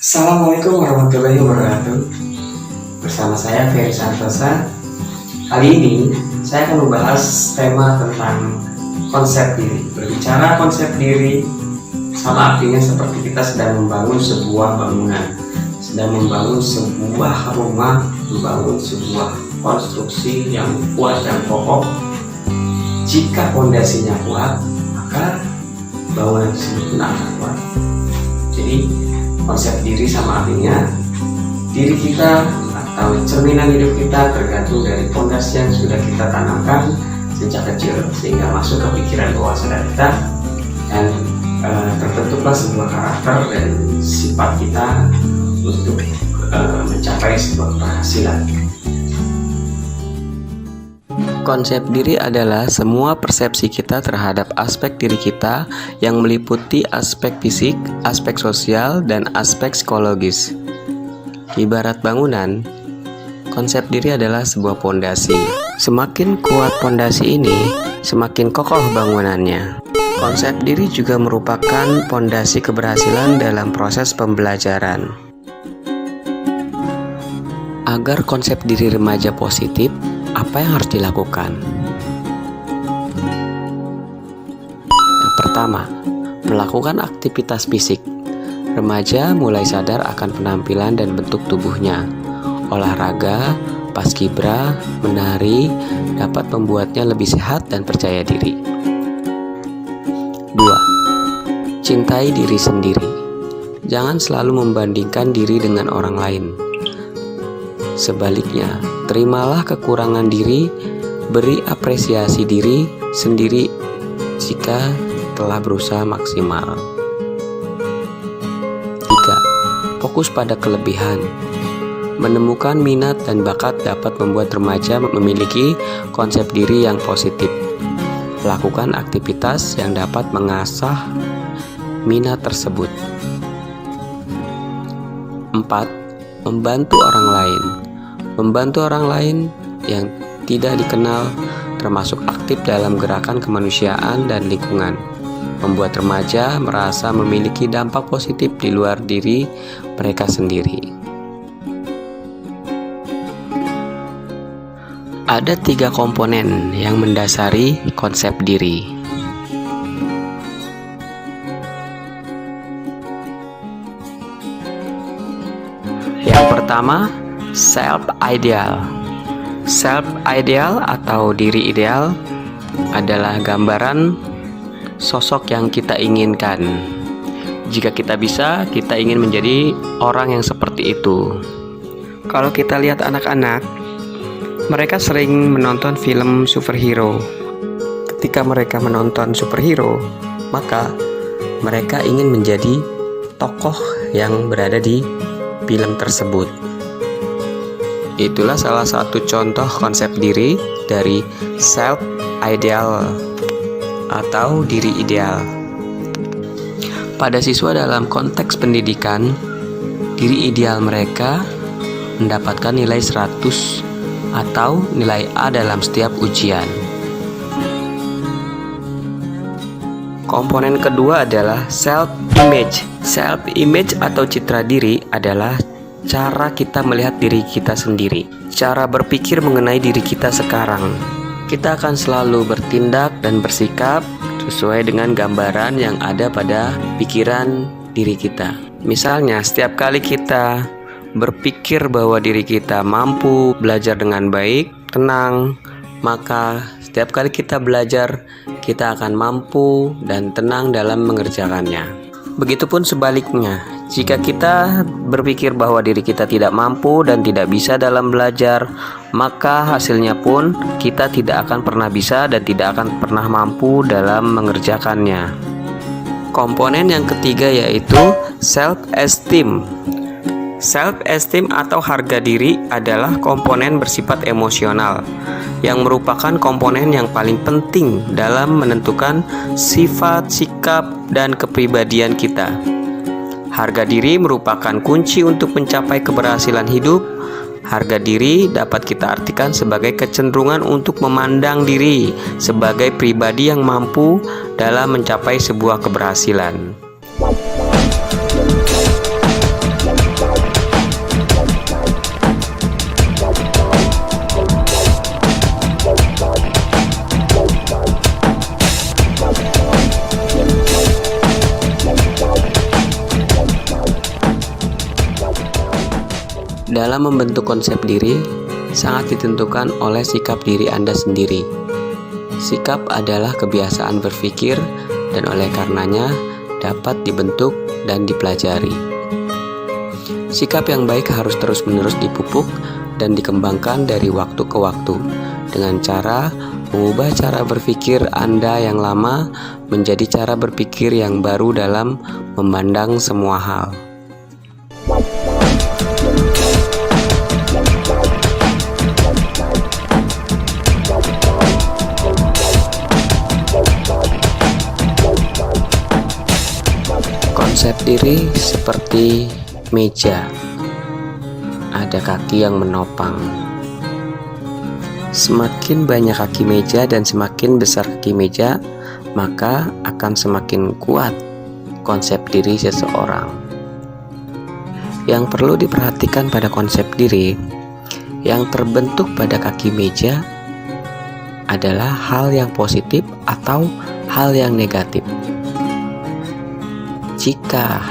Assalamualaikum warahmatullahi wabarakatuh. Bersama saya Ferry Santosa. Kali ini saya akan membahas tema tentang konsep diri. Berbicara konsep diri sama artinya seperti kita sedang membangun sebuah bangunan, sedang membangun sebuah rumah, membangun sebuah konstruksi yang kuat dan kokoh. Jika fondasinya kuat, maka bangunan tersebut pun akan kuat. Jadi konsep diri sama artinya diri kita atau cerminan hidup kita tergantung dari fondasi yang sudah kita tanamkan sejak kecil sehingga masuk ke pikiran bawah sadar kita dan terbentuklah sebuah karakter dan sifat kita untuk mencapai sebuah keberhasilan. Konsep diri adalah semua persepsi kita terhadap aspek diri kita yang meliputi aspek fisik, aspek sosial, dan aspek psikologis. Ibarat bangunan, konsep diri adalah sebuah pondasi. Semakin kuat pondasi ini, semakin kokoh bangunannya. Konsep diri juga merupakan pondasi keberhasilan dalam proses pembelajaran. Agar konsep diri remaja positif, apa yang harus dilakukan? Yang pertama, melakukan aktivitas fisik. Remaja mulai sadar akan penampilan dan bentuk tubuhnya. Olahraga, paskibra, menari dapat membuatnya lebih sehat dan percaya diri. 2. Cintai diri sendiri. Jangan selalu membandingkan diri dengan orang lain. Sebaliknya, terimalah kekurangan diri, beri apresiasi diri sendiri jika telah berusaha maksimal. 3. Fokus pada kelebihan. Menemukan minat dan bakat dapat membuat remaja memiliki konsep diri yang positif. Lakukan aktivitas yang dapat mengasah minat tersebut. 4. Membantu orang lain. Membantu orang lain yang tidak dikenal termasuk aktif dalam gerakan kemanusiaan dan lingkungan, membuat remaja merasa memiliki dampak positif di luar diri mereka sendiri. Ada 3 komponen yang mendasari konsep diri. Yang pertama, self-ideal. Self-ideal atau diri ideal adalah gambaran sosok yang kita inginkan. Jika kita bisa, kita ingin menjadi orang yang seperti itu. Kalau kita lihat anak-anak, mereka sering menonton film superhero. Ketika mereka menonton superhero, maka mereka ingin menjadi tokoh yang berada di film tersebut. Itulah salah satu contoh konsep diri dari self-ideal atau diri ideal. Pada siswa dalam konteks pendidikan, diri ideal mereka mendapatkan nilai 100 atau nilai A dalam setiap ujian. Komponen kedua adalah self-image. Self-image atau citra diri adalah cara kita melihat diri kita sendiri, cara berpikir mengenai diri kita sekarang. Kita akan selalu bertindak dan bersikap sesuai dengan gambaran yang ada pada pikiran diri kita. Misalnya, setiap kali kita berpikir bahwa diri kita mampu belajar dengan baik, tenang, maka setiap kali kita belajar, kita akan mampu dan tenang dalam mengerjakannya. Begitupun sebaliknya, jika kita berpikir bahwa diri kita tidak mampu dan tidak bisa dalam belajar, maka hasilnya pun kita tidak akan pernah bisa dan tidak akan pernah mampu dalam mengerjakannya. Komponen yang ketiga yaitu self-esteem. Self-esteem atau harga diri adalah komponen bersifat emosional yang merupakan komponen yang paling penting dalam menentukan sifat, sikap, dan kepribadian kita. Harga diri merupakan kunci untuk mencapai keberhasilan hidup. Harga diri dapat kita artikan sebagai kecenderungan untuk memandang diri sebagai pribadi yang mampu dalam mencapai sebuah keberhasilan. Dalam membentuk konsep diri, sangat ditentukan oleh sikap diri Anda sendiri. Sikap adalah kebiasaan berpikir dan oleh karenanya dapat dibentuk dan dipelajari. Sikap yang baik harus terus-menerus dipupuk dan dikembangkan dari waktu ke waktu dengan cara mengubah cara berpikir Anda yang lama menjadi cara berpikir yang baru dalam memandang semua hal. Konsep diri seperti meja, ada kaki yang menopang. Semakin banyak kaki meja dan semakin besar kaki meja, maka akan semakin kuat konsep diri seseorang. Yang perlu diperhatikan pada konsep diri yang terbentuk pada kaki meja adalah hal yang positif atau hal yang negatif. Jika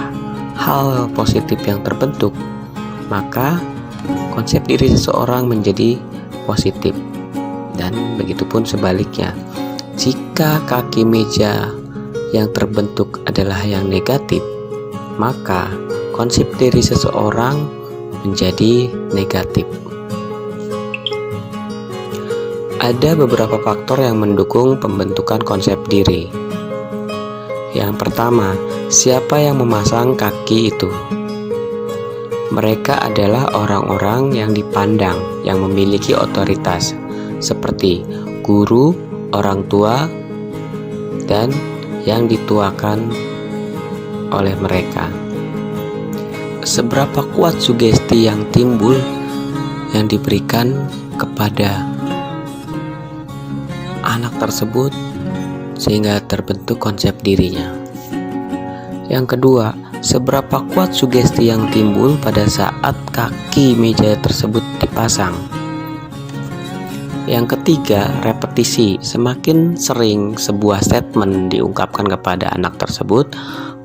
hal positif yang terbentuk, maka konsep diri seseorang menjadi positif, dan begitupun sebaliknya. Jika kaki meja yang terbentuk adalah yang negatif, maka konsep diri seseorang menjadi negatif. Ada beberapa faktor yang mendukung pembentukan konsep diri. Yang pertama, siapa yang memasang kaki itu? Mereka adalah orang-orang yang dipandang, yang memiliki otoritas, seperti guru, orang tua, dan yang dituakan oleh mereka. Seberapa kuat sugesti yang timbul yang diberikan kepada anak tersebut sehingga terbentuk konsep dirinya. Yang kedua, seberapa kuat sugesti yang timbul pada saat kaki meja tersebut dipasang. Yang ketiga, repetisi. Semakin sering sebuah statement diungkapkan kepada anak tersebut,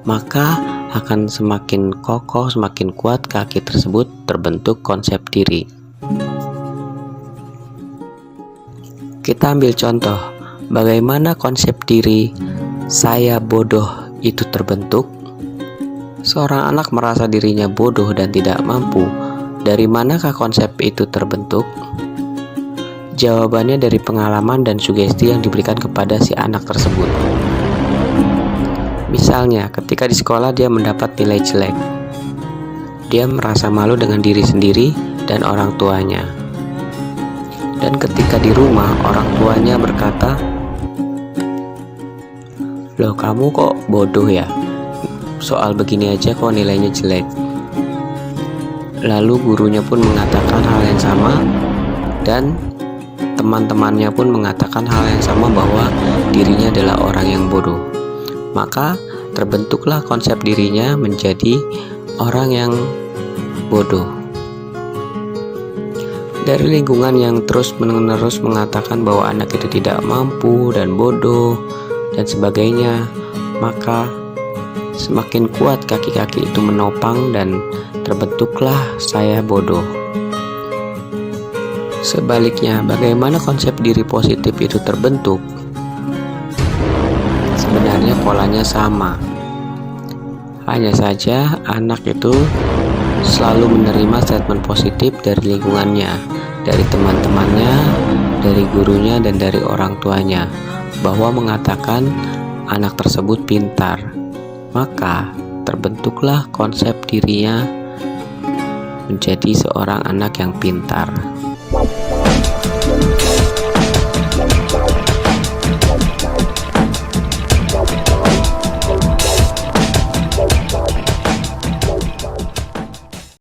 maka akan semakin kokoh, semakin kuat kaki tersebut terbentuk konsep diri. Kita ambil contoh, bagaimana konsep diri saya bodoh itu terbentuk. Seorang anak merasa dirinya bodoh dan tidak mampu. Dari manakah konsep itu terbentuk? Jawabannya dari pengalaman dan sugesti yang diberikan kepada si anak tersebut. Misalnya, ketika di sekolah dia mendapat nilai jelek, dia merasa malu dengan diri sendiri dan orang tuanya. Dan ketika di rumah, orang tuanya berkata, "Loh, kamu kok bodoh ya? Soal begini aja kok nilainya jelek." Lalu gurunya pun mengatakan hal yang sama, dan teman-temannya pun mengatakan hal yang sama bahwa dirinya adalah orang yang bodoh. Maka terbentuklah konsep dirinya menjadi orang yang bodoh. Dari lingkungan yang terus-menerus mengatakan bahwa anak itu tidak mampu dan bodoh dan sebagainya, maka semakin kuat kaki-kaki itu menopang dan terbentuklah saya bodoh. Sebaliknya, bagaimana konsep diri positif itu terbentuk? Sebenarnya polanya sama. Hanya saja anak itu selalu menerima statement positif dari lingkungannya, dari teman-temannya, dari gurunya, dan dari orang tuanya, bahwa mengatakan anak tersebut pintar. Maka terbentuklah konsep dirinya menjadi seorang anak yang pintar.